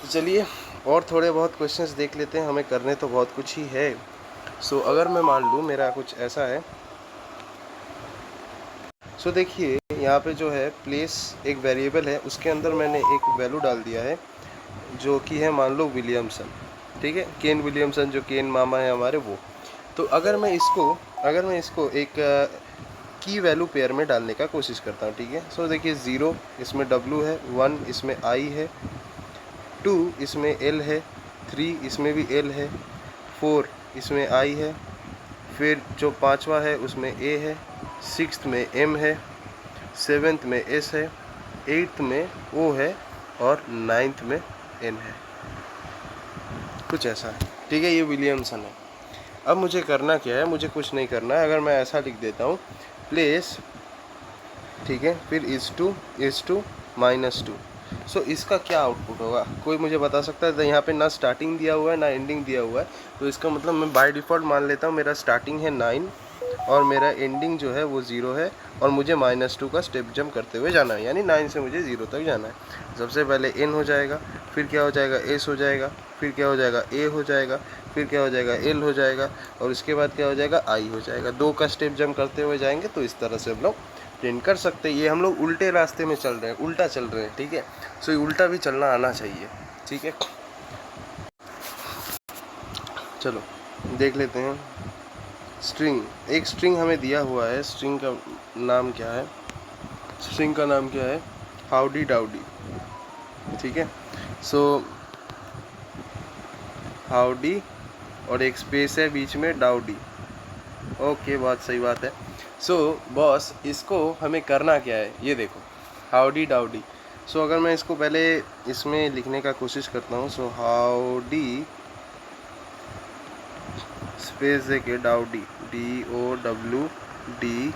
तो चलिए और थोड़े बहुत क्वेश्चंस देख लेते हैं, हमें करने तो बहुत कुछ ही है। सो अगर मैं मान लूँ मेरा कुछ ऐसा है, सो देखिए यहाँ पे जो है प्लेस एक वेरिएबल है, उसके अंदर मैंने एक वैल्यू डाल दिया है जो कि है मान लो विलियमसन, ठीक है, केन विलियमसन, जो केन मामा है हमारे वो। तो अगर मैं इसको एक की वैल्यू पेयर में डालने का कोशिश करता हूँ, ठीक है। सो देखिए 0 इसमें W है, 1 इसमें I है, 2 इसमें L है, 3 इसमें भी L है, 4 इसमें I है, फिर जो पांचवा है उसमें A है, 6th में M है, 7th में S है, 8th में O है और 9th में N है, कुछ ऐसा है, ठीक है। ये विलियमसन है। अब मुझे करना क्या है, मुझे कुछ नहीं करना है। अगर मैं ऐसा लिख देता हूँ प्लेस, ठीक है, फिर इज टू -2, सो इसका क्या आउटपुट होगा, कोई मुझे बता सकता है? तो यहाँ पे ना स्टार्टिंग दिया हुआ है ना एंडिंग दिया हुआ है, तो इसका मतलब मैं बाय डिफ़ॉल्ट मान लेता हूँ मेरा स्टार्टिंग है 9 और मेरा एंडिंग जो है वो 0 है, और मुझे -2 का स्टेप जंप करते हुए जाना है, यानी 9 से मुझे 0 तक जाना है। सबसे पहले N हो जाएगा, फिर क्या हो जाएगा S हो जाएगा, फिर क्या हो जाएगा A हो जाएगा, फिर क्या हो जाएगा L हो जाएगा, और उसके बाद क्या हो जाएगा I हो जाएगा। 2 का स्टेप जंप करते हुए जाएंगे, तो इस तरह से हम लोग ट्रेन कर सकते हैं। ये हम लोग उल्टे रास्ते में चल रहे हैं, उल्टा चल रहे हैं, ठीक है। सो ये उल्टा भी चलना आना चाहिए, ठीक है। चलो देख लेते हैं। स्ट्रिंग, एक स्ट्रिंग हमें दिया हुआ है, स्ट्रिंग का नाम क्या है? स्ट्रिंग का नाम क्या है? हाउडी डाउडी, ठीक है। सो हाउडी और एक स्पेस है बीच में, डाउडी। ओके, बहुत सही बात है। सो बॉस, इसको हमें करना क्या है, ये देखो, हाउडी डाउडी। सो अगर मैं इसको पहले इसमें लिखने का कोशिश करता हूँ, सो हाउडी स्पेस देके डाउडी, DOWDY,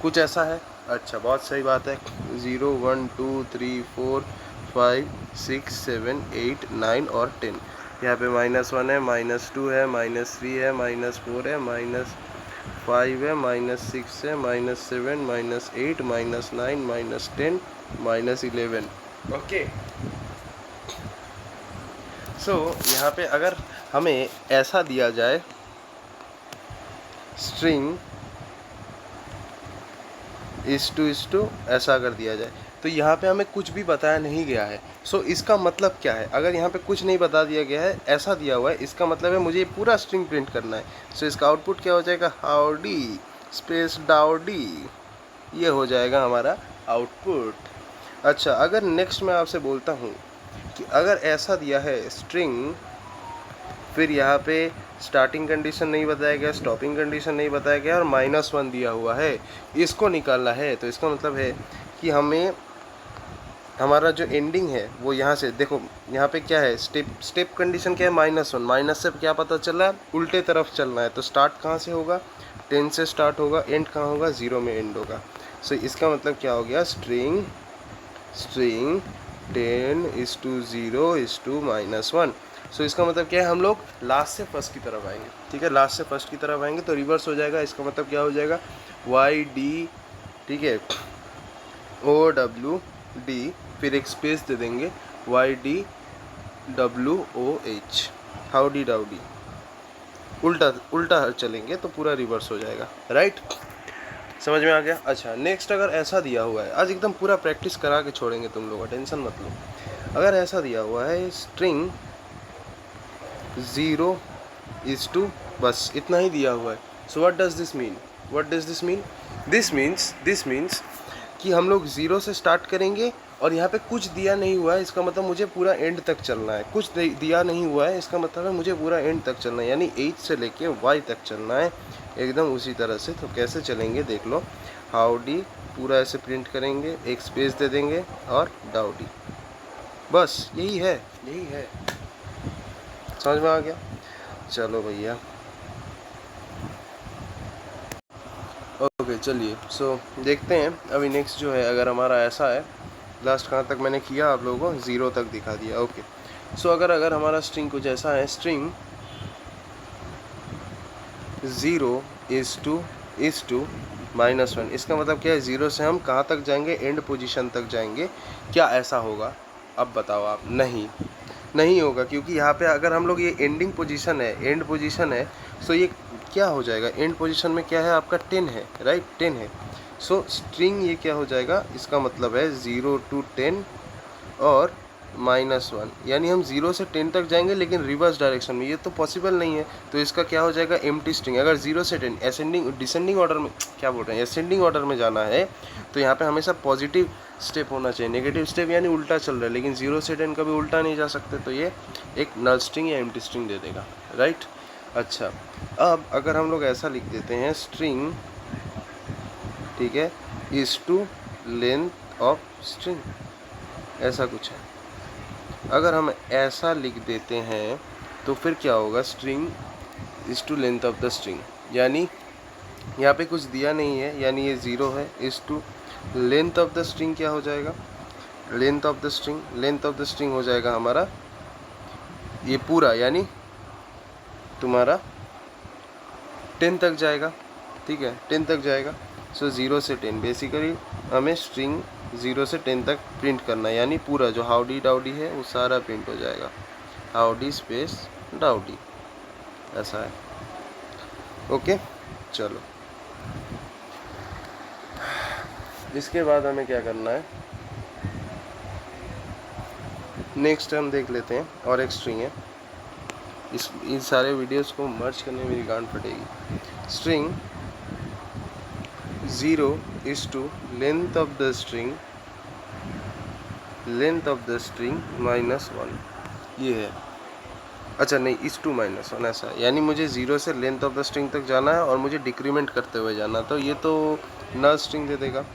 कुछ ऐसा है। अच्छा, बहुत सही बात है। 0 1 2 3 4 5 6 7 8 9 और 10। यहाँ पे -1 है, -2 है, -3 है, -4 है, -5 है, -6 है, -7, -8, -9, -10, -11। ओके। सो यहाँ पे अगर हमें ऐसा दिया जाए स्ट्रिंग इस टू ऐसा अगर दिया जाए, तो यहाँ पे हमें कुछ भी बताया नहीं गया है। सो इसका मतलब क्या है? अगर यहाँ पे कुछ नहीं बता दिया गया है, ऐसा दिया हुआ है, इसका मतलब है मुझे ये पूरा स्ट्रिंग प्रिंट करना है। सो इसका आउटपुट क्या हो जाएगा? हाउडी स्पेस डाउडी, ये हो जाएगा हमारा आउटपुट। अच्छा, अगर नेक्स्ट मैं आपसे बोलता हूँ कि अगर ऐसा दिया है स्ट्रिंग, फिर यहाँ पे स्टार्टिंग कंडीशन नहीं बताया गया, स्टॉपिंग कंडीशन नहीं बताया गया, और -1 दिया हुआ है, इसको निकालना है, तो इसका मतलब है कि हमें हमारा जो एंडिंग है वो यहाँ से देखो, यहाँ पे क्या है, स्टेप कंडीशन क्या है? -1। माइनस से क्या पता चल रहा है? उल्टे तरफ चलना है, तो स्टार्ट कहाँ से होगा? 10 से स्टार्ट होगा, एंड कहाँ होगा? 0 में एंड होगा। सो इसका मतलब क्या हो गया? स्ट्रिंग 10:0:-1। सो इसका मतलब क्या है? हम लोग लास्ट से फर्स्ट की तरफ आएंगे, ठीक है, लास्ट से फर्स्ट की तरफ आएंगे तो रिवर्स हो जाएगा। इसका मतलब क्या हो जाएगा? YD, ठीक है, OWD, फिर एक स्पेस दे देंगे, YDWOH, हाउडी डाउडी। उल्टा उल्टा चलेंगे तो पूरा रिवर्स हो जाएगा, राइट? समझ में आ गया? अच्छा, नेक्स्ट अगर ऐसा दिया हुआ है, आज एकदम पूरा प्रैक्टिस करा के छोड़ेंगे तुम लोग, टेंशन मत लो। अगर ऐसा दिया हुआ है स्ट्रिंग 0:, बस इतना ही दिया हुआ है। So what does this mean? This means कि हम लोग 0 से स्टार्ट करेंगे, और यहाँ पे कुछ दिया नहीं हुआ है, इसका मतलब मुझे पूरा एंड तक चलना है। कुछ दिया नहीं हुआ है, इसका मतलब है मुझे पूरा एंड तक चलना है, यानी H से लेके Y तक चलना है, एकदम उसी तरह से। तो कैसे चलेंगे देख लो, हाउडी पूरा ऐसे प्रिंट करेंगे, एक स्पेस दे देंगे और डाउडी, बस यही है। समझ में आ गया? चलो भैया, ओके, चलिए। सो देखते हैं अभी नेक्स्ट जो है, अगर हमारा ऐसा है, लास्ट कहाँ तक मैंने किया आप लोगों को? 0 तक दिखा दिया, ओके। सो अगर हमारा स्ट्रिंग कुछ ऐसा है, स्ट्रिंग 0:1, इसका मतलब क्या है? 0 से हम कहाँ तक जाएंगे? एंड पोजीशन तक जाएंगे। क्या ऐसा होगा? अब बताओ आप, नहीं होगा, क्योंकि यहाँ पे अगर हम लोग ये एंडिंग पोजीशन है, एंड पोजीशन है, सो ये क्या हो जाएगा, एंड पोजीशन में क्या है आपका 10 है, राइट, 10 है। सो स्ट्रिंग ये क्या हो जाएगा, इसका मतलब है 0 to 10 और -1, यानी हम 0 से 10 तक जाएंगे लेकिन रिवर्स डायरेक्शन में, ये तो पॉसिबल नहीं है। तो इसका क्या हो जाएगा, एम्प्टी स्ट्रिंग। अगर 0 से 10 असेंडिंग डिसेंडिंग ऑर्डर में, क्या बोल रहे हैं, असेंडिंग ऑर्डर में जाना है तो यहाँ पे हमेशा पॉजिटिव स्टेप होना चाहिए, नेगेटिव स्टेप यानी उल्टा चल रहा है, लेकिन 0 से 10 कभी उल्टा नहीं जा सकते, तो ये एक नल स्ट्रिंग या एम्प्टी स्ट्रिंग दे देगा, राइट। अच्छा, अब अगर हम लोग ऐसा लिख देते हैं स्ट्रिंग, ठीक है, is to length of string, ऐसा कुछ है। अगर हम ऐसा लिख देते हैं तो फिर क्या होगा, string is to length of the string, यानी यहाँ पे कुछ दिया नहीं है, यानी ये 0 है, is to length of the string क्या हो जाएगा, लेंथ ऑफ द स्ट्रिंग हो जाएगा हमारा ये पूरा, यानी तुम्हारा 10 तक जाएगा, ठीक है, 10 तक जाएगा। सो 0 से 10, बेसिकली हमें स्ट्रिंग 0 से 10 तक प्रिंट करना है, यानी पूरा जो हाउडी डाउडी है वो सारा प्रिंट हो जाएगा, हाउडी स्पेस डाउडी, ऐसा है। ओके, चलो इसके बाद हमें क्या करना है, नेक्स्ट हम देख लेते हैं, और एक स्ट्रिंग है, इन सारे वीडियोस को मर्ज करने में मेरी गांड फटेगी। String 0 is to length of the string -1, ये है। अच्छा नहीं, इस टू -1 ऐसा, यानी मुझे 0 से लेंथ ऑफ द स्ट्रिंग तक जाना है और मुझे डिक्रीमेंट करते हुए जाना, तो ये तो नल स्ट्रिंग दे देगा,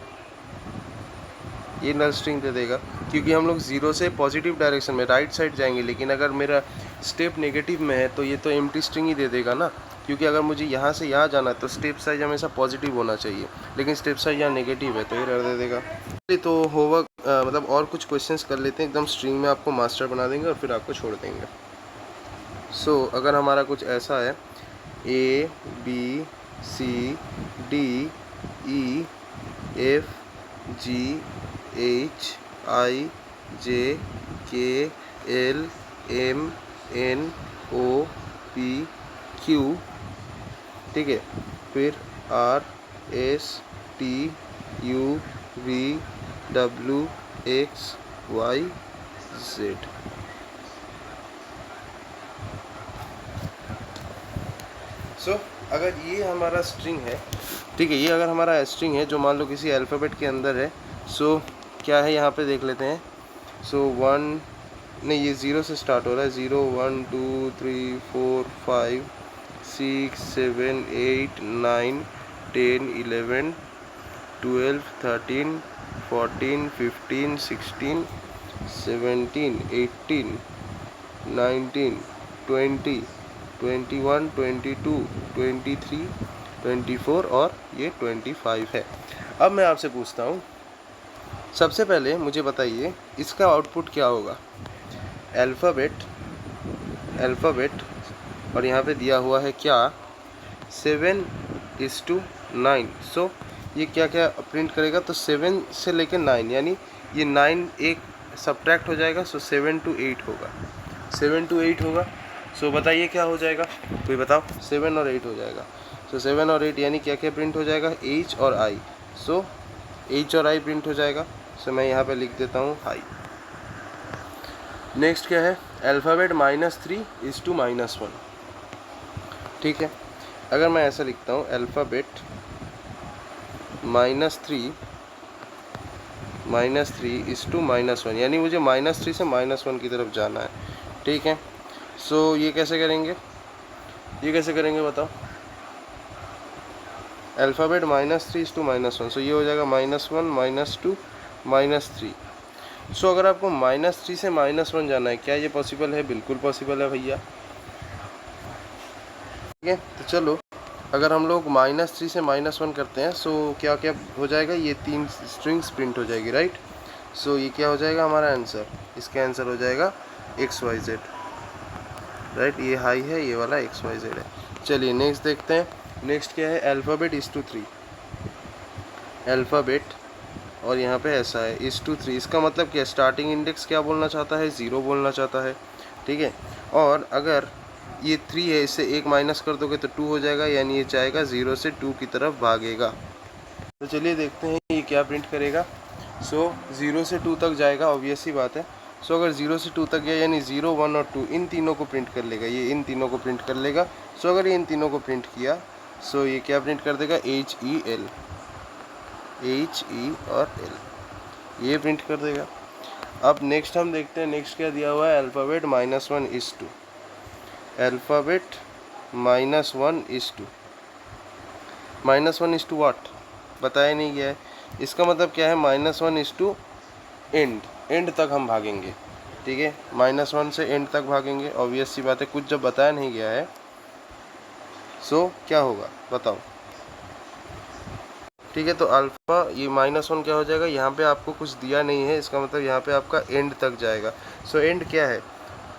ये नल स्ट्रिंग दे देगा, क्योंकि हम लोग 0 से पॉजिटिव डायरेक्शन में राइट साइड जाएंगे, लेकिन अगर मेरा स्टेप नेगेटिव में है तो ये तो एम्प्टी स्ट्रिंग ही दे देगा ना, क्योंकि अगर मुझे यहाँ से यहाँ जाना है तो स्टेप साइज हमेशा पॉजिटिव होना चाहिए, लेकिन स्टेप साइज यहाँ नेगेटिव है तो एरर दे देगा। तो होमवर्क मतलब और कुछ क्वेश्चंस कर लेते हैं, एकदम स्ट्रिंग में आपको मास्टर बना देंगे और फिर आपको छोड़ देंगे। सो अगर हमारा कुछ ऐसा है, A B C D E F G H I J K L M N O P Q, ठीक है, फिर R S T U V W X Y Z। अगर ये हमारा स्ट्रिंग है, ठीक है, ये अगर हमारा स्ट्रिंग है जो मान लो किसी अल्फ़ाबेट के अंदर है, सो क्या है यहाँ पे देख लेते हैं। सो 1 नहीं, ये 0 से स्टार्ट हो रहा है, 0 1 2 3 4 5 6 7 8 9 10 11 12 13 14 15 16 17 18 19 20 21 22 23 24 और ये 25 है। अब मैं आपसे पूछता हूँ, सबसे पहले मुझे बताइए इसका आउटपुट क्या होगा। अल्फ़ाबेट और यहाँ पे दिया हुआ है क्या, 7:9। सो ये क्या क्या प्रिंट करेगा, तो 7 से लेकर 9, यानी ये 9 एक सब्ट्रैक्ट हो जाएगा, सो 7 to 8 होगा, 7 to 8 होगा। सो बताइए क्या हो जाएगा, कोई बताओ। 7 और 8 हो जाएगा। सो 7 और 8 यानी क्या क्या प्रिंट हो जाएगा, H और I। सो H और I प्रिंट हो जाएगा। सो मैं यहाँ पे लिख देता हूँ हाई। नेक्स्ट क्या है, अल्फ़ाबेट -3 is to -1, ठीक है। अगर मैं ऐसा लिखता हूँ अल्फ़ाबेट -3 is to -1, यानी मुझे -3 से -1 की तरफ जाना है, ठीक है। सो ये कैसे करेंगे, बताओ। अल्फ़ाबेट -3 is to -1, सो ये हो जाएगा -1 -2 -3। सो अगर आपको -3 से -1 जाना है, क्या ये पॉसिबल है? बिल्कुल पॉसिबल है भैया, ठीक है। तो चलो अगर हम लोग -3 से -1 करते हैं, सो क्या क्या हो जाएगा, ये 3 स्ट्रिंग्स प्रिंट हो जाएगी, राइट। सो ये क्या हो जाएगा हमारा आंसर, इसका आंसर हो जाएगा XYZ, राइट। ये हाई है, ये वाला XYZ है। चलिए नेक्स्ट देखते हैं। नेक्स्ट क्या है, अल्फ़ाबेट is to 3। अल्फ़ाबेट और यहाँ पे ऐसा है is to 3। इसका मतलब क्या, स्टार्टिंग इंडेक्स क्या बोलना चाहता है, 0 बोलना चाहता है, ठीक है। और अगर ये 3 है, इससे 1 माइनस कर दोगे तो 2 हो जाएगा, यानी ये चाहेगा 0 से 2 की तरफ भागेगा। तो चलिए देखते हैं ये क्या प्रिंट करेगा। सो 0 से 2 तक जाएगा, ऑब्वियस सी बात है। सो अगर 0 से 2 तक गया यानी 0, 1 और 2 इन तीनों को प्रिंट कर लेगा, ये इन तीनों को प्रिंट कर लेगा। सो अगर ये इन तीनों को प्रिंट किया, सो ये क्या प्रिंट कर देगा, HEL, HE और L, ये प्रिंट कर देगा। अब नेक्स्ट हम देखते हैं, नेक्स्ट क्या दिया हुआ है, अल्फ़ाबेट -1:2, अल्फ़ाबेट -1:2, -1:2 वाट बताया नहीं गया है। इसका मतलब क्या है, -1:2 एंड तक हम भागेंगे, ठीक है। -1 से एंड तक भागेंगे, ऑब्वियस सी बात है, कुछ जब बताया नहीं गया है। सो क्या होगा बताओ, ठीक है। तो अल्फ़ा ये -1 क्या हो जाएगा, यहाँ पे आपको कुछ दिया नहीं है, इसका मतलब यहाँ पे आपका एंड तक जाएगा। सो एंड क्या है,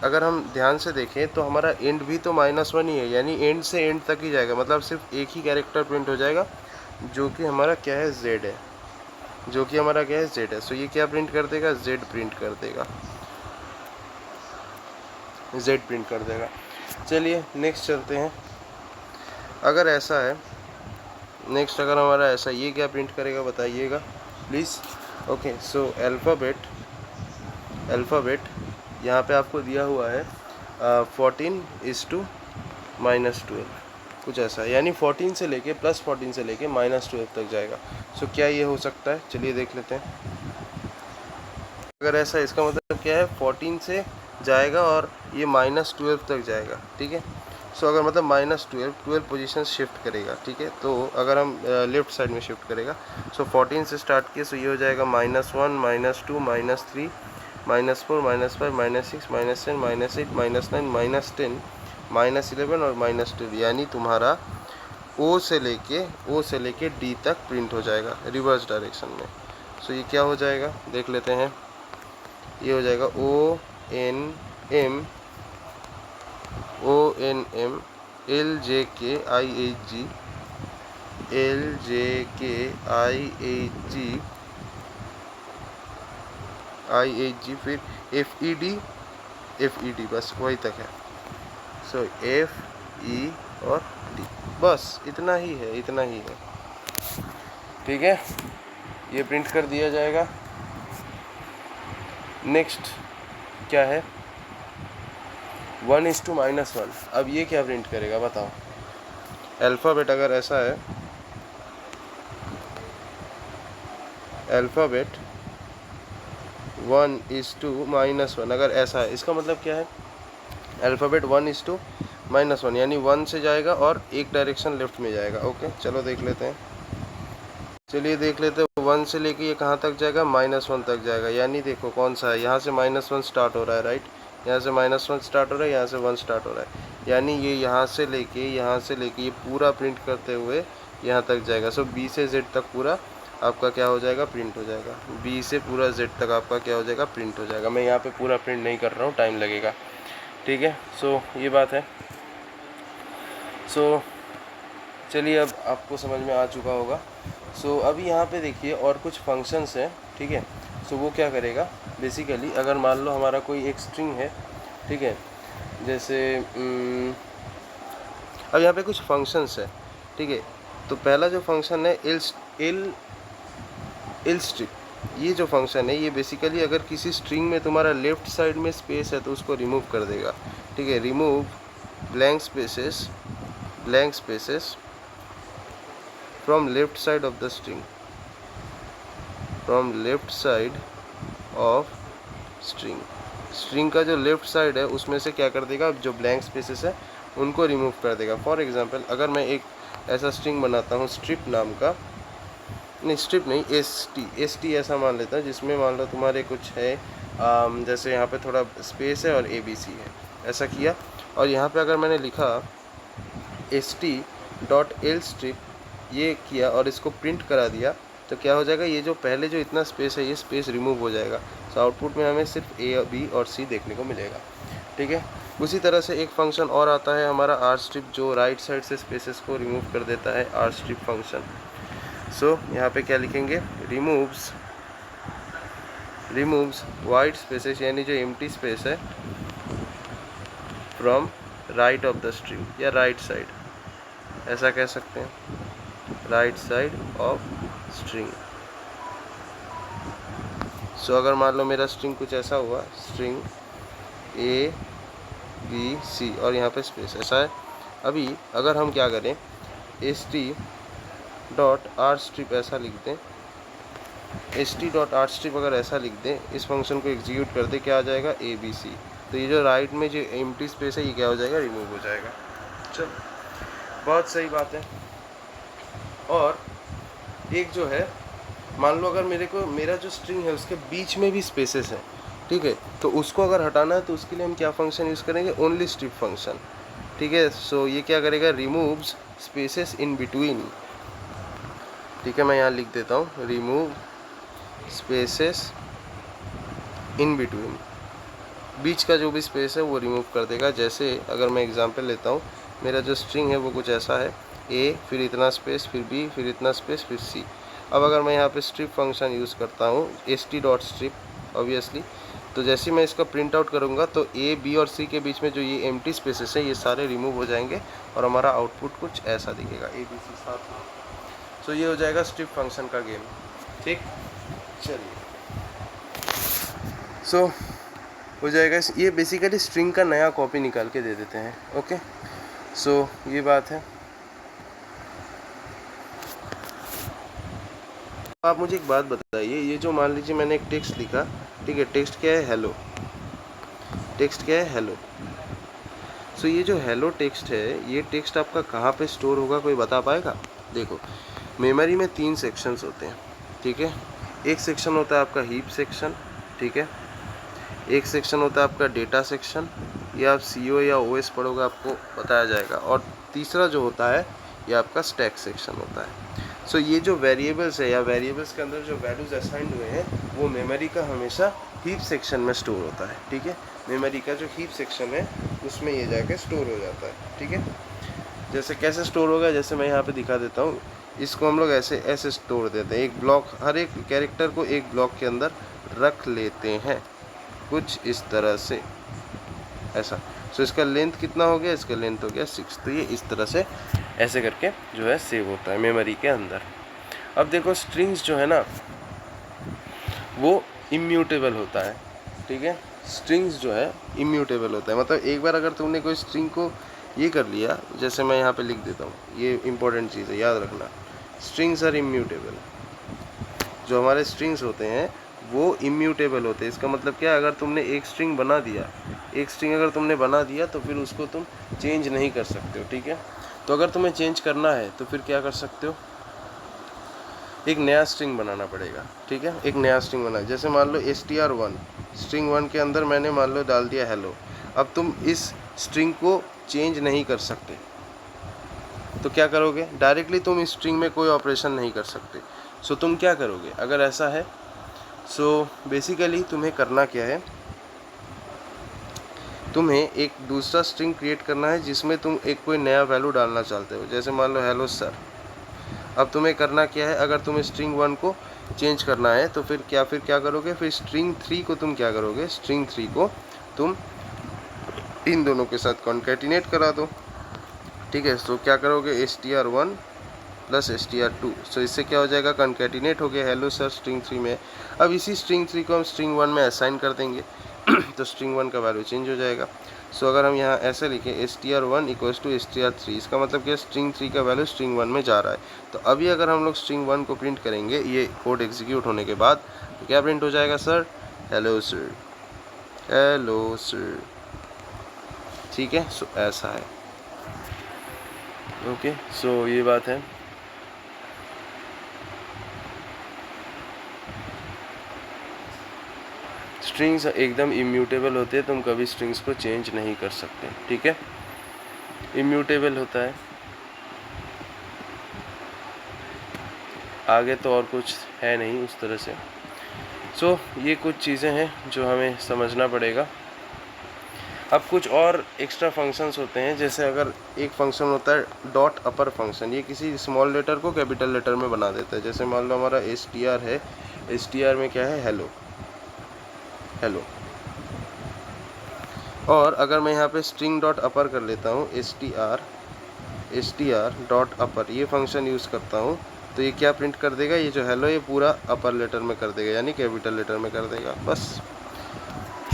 अगर हम ध्यान से देखें तो हमारा एंड भी तो -1 ही है, यानी एंड से एंड तक ही जाएगा, मतलब सिर्फ एक ही कैरेक्टर प्रिंट हो जाएगा, जो कि हमारा क्या है, Z है, जो कि हमारा क्या है, Z है। सो ये क्या प्रिंट कर देगा, Z प्रिंट कर देगा, Z प्रिंट कर देगा। चलिए नेक्स्ट चलते हैं। अगर ऐसा है, नेक्स्ट अगर हमारा ऐसा, ये क्या प्रिंट करेगा बताइएगा प्लीज़। ओके, सो अल्फ़ाबेट यहाँ पे आपको दिया हुआ है 14:-12, कुछ ऐसा, यानी 14 से लेके +14 से लेके -12 तक जाएगा। सो क्या ये हो सकता है, चलिए देख लेते हैं। अगर ऐसा, इसका मतलब क्या है, 14 से जाएगा और ये -12 तक जाएगा, ठीक है। सो अगर मतलब -12 पोजीशन शिफ्ट करेगा, ठीक है। तो अगर हम लेफ्ट साइड में शिफ्ट करेगा, सो 14 से स्टार्ट किए, सो ये हो जाएगा -1, -2, -3, -4, -5, -6, -7, -8, -9, -10, -11 और -12, यानी तुम्हारा O से लेके D तक प्रिंट हो जाएगा रिवर्स डायरेक्शन में। सो ये क्या हो जाएगा देख लेते हैं। ये हो जाएगा ONM LJKIHG फिर FED, बस वही तक है। सो FE और D, बस इतना ही है, ठीक है। ये प्रिंट कर दिया जाएगा। नेक्स्ट क्या है, 1:-1। अब ये क्या प्रिंट करेगा बताओ। अल्फ़ाबेट अगर ऐसा है, अल्फ़ाबेट 1:-1 अगर ऐसा है, इसका मतलब क्या है, अल्फ़ाबेट 1:-1 यानी 1 से जाएगा और एक डायरेक्शन लेफ्ट में जाएगा। ओके, चलो देख लेते हैं। चलिए देख लेते हैं, 1 से लेके ये कहाँ तक जाएगा, -1 तक जाएगा। यानी देखो कौन सा है, यहाँ से -1 स्टार्ट हो रहा है, राइट, यहाँ से -1 स्टार्ट हो रहा है, यहाँ से 1 स्टार्ट हो रहा है, यानी ये यहाँ से लेके ये पूरा प्रिंट करते हुए यहाँ तक जाएगा। सो B से Z तक पूरा आपका क्या हो जाएगा, प्रिंट हो जाएगा। B से पूरा Z तक आपका क्या हो जाएगा, प्रिंट हो जाएगा। मैं यहाँ पे पूरा प्रिंट नहीं कर रहा हूँ, टाइम लगेगा, ठीक है। सो ये बात है। सो चलिए अब आपको समझ में आ चुका होगा। सो अभी यहाँ पे देखिए और कुछ फंक्शंस हैं, ठीक है। सो वो क्या करेगा, बेसिकली अगर मान लो हमारा कोई एक स्ट्रिंग है, ठीक है, जैसे अब यहाँ पे कुछ फंक्शंस है, ठीक है। तो पहला जो फंक्शन है इल स्ट्रिप, ये जो फंक्शन है ये बेसिकली अगर किसी स्ट्रिंग में तुम्हारा लेफ्ट साइड में स्पेस है तो उसको रिमूव कर देगा, ठीक है। Remove blank spaces from left side of the string, string का जो लेफ्ट साइड है उसमें से क्या कर देगा, जो ब्लैंक स्पेसेस है उनको रिमूव कर देगा। फॉर एग्जांपल अगर मैं एक ऐसा स्ट्रिंग बनाता हूँ स्ट्रिप नाम का, नहीं स्ट्रिप नहीं, एस टी ऐसा मान लेता हूँ, जिसमें मान लो तुम्हारे कुछ है जैसे यहाँ पे थोड़ा स्पेस है और ABC है, ऐसा किया। और यहाँ पे अगर मैंने लिखा st.lstrip ये किया और इसको प्रिंट करा दिया, तो क्या हो जाएगा, ये जो पहले जो इतना स्पेस है ये स्पेस रिमूव हो जाएगा। सो आउटपुट में हमें सिर्फ A, B और C देखने को मिलेगा, ठीक है। उसी तरह से एक फंक्शन और आता है हमारा rstrip, जो राइट साइड से स्पेसेस को रिमूव कर देता है, rstrip फंक्शन। सो यहाँ पे क्या लिखेंगे, रिमूव्स रिमूव्स वाइट स्पेसेस यानी जो एम्प्टी स्पेस है from right of the string या राइट साइड, ऐसा कह सकते हैं, राइट साइड ऑफ स्ट्रिंग। सो अगर मान लो मेरा स्ट्रिंग कुछ ऐसा हुआ, स्ट्रिंग ABC और यहाँ पे स्पेस ऐसा है। अभी अगर हम क्या करें, st.rstrip ऐसा लिख दें, st.rstrip अगर ऐसा लिख दें, इस फंक्शन को एग्जीक्यूट कर दे, क्या आ जाएगा, ABC। तो ये जो राइट में जो एम्प्टी स्पेस है ये क्या हो जाएगा, रिमूव हो जाएगा। चलो बहुत सही बात है। और एक जो है, मान लो अगर मेरा जो स्ट्रिंग है उसके बीच में भी स्पेसेस हैं, ठीक है, तो उसको अगर हटाना है तो उसके लिए हम क्या फंक्शन यूज़ करेंगे, ओनली स्ट्रिप फंक्शन, ठीक है। सो ये क्या करेगा, रिमूव्स स्पेसेस इन बिटवीन, ठीक है, मैं यहाँ लिख देता हूँ, रिमूव स्पेसेस इन बिटवीन, बीच का जो भी स्पेस है वो रिमूव कर देगा। जैसे अगर मैं एग्जांपल लेता हूँ, मेरा जो स्ट्रिंग है वो कुछ ऐसा है, A फिर इतना स्पेस, फिर B फिर इतना स्पेस, फिर C। अब अगर मैं यहाँ पे स्ट्रिप फंक्शन यूज़ करता हूँ, st.strip ऑब्वियसली, तो जैसे मैं इसका प्रिंट आउट करूँगा तो A, B और C के बीच में जो ये एम्प्टी स्पेसेस है ये सारे रिमूव हो जाएंगे और हमारा आउटपुट कुछ ऐसा दिखेगा, ABC साथ में। सो ये हो जाएगा स्ट्रिप फंक्शन का गेम, ठीक। चलिए, सो हो जाएगा, ये बेसिकली स्ट्रिंग का नया कॉपी निकाल के दे देते हैं। ओके, सो ये बात है। आप मुझे एक बात बताइए, ये जो मान लीजिए मैंने एक टेक्स्ट लिखा, ठीक है, टेक्स्ट क्या है, हेलो, टेक्स्ट क्या है, हेलो। सो ये जो हेलो टेक्स्ट है, ये टेक्स्ट आपका कहाँ पे स्टोर होगा, कोई बता पाएगा? देखो, मेमोरी में 3 सेक्शंस होते हैं, ठीक है। एक सेक्शन होता है आपका हीप सेक्शन, ठीक है। एक सेक्शन होता है आपका डेटा सेक्शन, ये आप CO या OS पढ़ोगे आपको बताया जाएगा। और तीसरा जो होता है ये आपका स्टैक सेक्शन होता है। सो ये जो वेरिएबल्स है या वेरिएबल्स के अंदर जो वैल्यूज़ असाइंड हुए हैं वो मेमोरी का हमेशा हीप सेक्शन में स्टोर होता है, ठीक है। मेमोरी का जो हीप सेक्शन है उसमें ये जाके स्टोर हो जाता है, ठीक है। जैसे कैसे स्टोर होगा, जैसे मैं यहाँ पे दिखा देता हूँ, इसको हम लोग ऐसे स्टोर देते हैं, एक ब्लॉक, हर एक कैरेक्टर को एक ब्लॉक के अंदर रख लेते हैं कुछ इस तरह से, ऐसा। सो इसका लेंथ कितना हो गया, इसका लेंथ हो गया 6। तो ये इस तरह से ऐसे करके जो है सेव होता है मेमोरी के अंदर। अब देखो, स्ट्रिंग्स जो है ना वो इम्यूटेबल होता है, ठीक है। स्ट्रिंग्स जो है इम्यूटेबल होता है, मतलब एक बार अगर तुमने कोई स्ट्रिंग को ये कर लिया, जैसे मैं यहाँ पे लिख देता हूँ, ये इंपॉर्टेंट चीज़ है, याद रखना, स्ट्रिंग्स आर इम्यूटेबल। जो हमारे स्ट्रिंग्स होते हैं वो इम्यूटेबल होते हैं। इसका मतलब क्या है, अगर तुमने एक स्ट्रिंग बना दिया, एक स्ट्रिंग अगर तुमने बना दिया तो फिर उसको तुम चेंज नहीं कर सकते हो, ठीक है। तो अगर तुम्हें चेंज करना है तो फिर क्या कर सकते हो, एक नया स्ट्रिंग बनाना पड़ेगा, ठीक है। एक नया स्ट्रिंग बना, जैसे मान लो str1, स्ट्रिंग 1 के अंदर मैंने मान लो डाल दिया हेलो। अब तुम इस स्ट्रिंग को चेंज नहीं कर सकते, तो क्या करोगे, डायरेक्टली तुम इस स्ट्रिंग में कोई ऑपरेशन नहीं कर सकते। सो तुम क्या करोगे अगर ऐसा है, सो बेसिकली तुम्हें करना क्या है, तुम्हें एक दूसरा स्ट्रिंग क्रिएट करना है जिसमें तुम एक कोई नया वैल्यू डालना चाहते हो, जैसे मान लो हेलो सर। अब तुम्हें करना क्या है, अगर तुम्हें स्ट्रिंग 1 को चेंज करना है तो फिर क्या करोगे, फिर स्ट्रिंग 3 को तुम क्या करोगे, स्ट्रिंग 3 को तुम इन दोनों के साथ कॉन्कैटिनेट करा दो, ठीक है। सो क्या करोगे, str1 प्लस str2, सो इससे क्या हो जाएगा, कॉन्कैटिनेट हो गया हेलो सर स्ट्रिंग 3 में। अब इसी स्ट्रिंग 3 को हम स्ट्रिंग 1 में असाइन कर देंगे तो स्ट्रिंग 1 का वैल्यू चेंज हो जाएगा। सो अगर हम यहाँ ऐसे लिखें str1 इक्वल्स टू str3, इसका मतलब क्या, स्ट्रिंग 3 का वैल्यू स्ट्रिंग 1 में जा रहा है। तो अभी अगर हम लोग स्ट्रिंग 1 को प्रिंट करेंगे, ये कोड एग्जीक्यूट होने के बाद, तो क्या प्रिंट हो जाएगा, sir, hello sir, hello sir, ठीक है। सो ऐसा है, ओके। सो ये बात है। स्ट्रिंग्स एकदम इम्यूटेबल होते हैं, तुम कभी स्ट्रिंग्स को चेंज नहीं कर सकते, ठीक है, इम्यूटेबल होता है। आगे तो और कुछ है नहीं उस तरह से। सो ये कुछ चीज़ें हैं जो हमें समझना पड़ेगा। अब कुछ और एक्स्ट्रा फंक्शंस होते हैं, जैसे अगर एक फंक्शन होता है डॉट अपर फंक्शन, ये किसी स्मॉल लेटर को कैपिटल लेटर में बना देता है। जैसे मान लो हमारा str है, str में क्या है, हेलो, हेलो। और अगर मैं यहाँ पे स्ट्रिंग डॉट अपर कर लेता हूँ, str डॉट अपर, ये फंक्शन यूज़ करता हूँ, तो ये क्या प्रिंट कर देगा, ये जो हेलो ये पूरा अपर लेटर में कर देगा, यानी कैपिटल लेटर में कर देगा। बस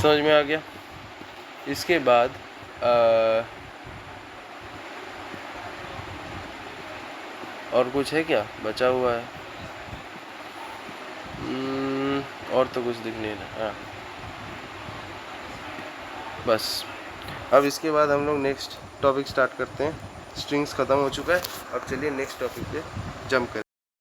समझ में आ गया। इसके बाद और कुछ है क्या बचा हुआ है? और तो कुछ दिख नहीं रहा। हाँ बस, अब इसके बाद हम लोग नेक्स्ट टॉपिक स्टार्ट करते हैं। स्ट्रिंग्स ख़त्म हो चुका है, अब चलिए नेक्स्ट टॉपिक पे जंप करें।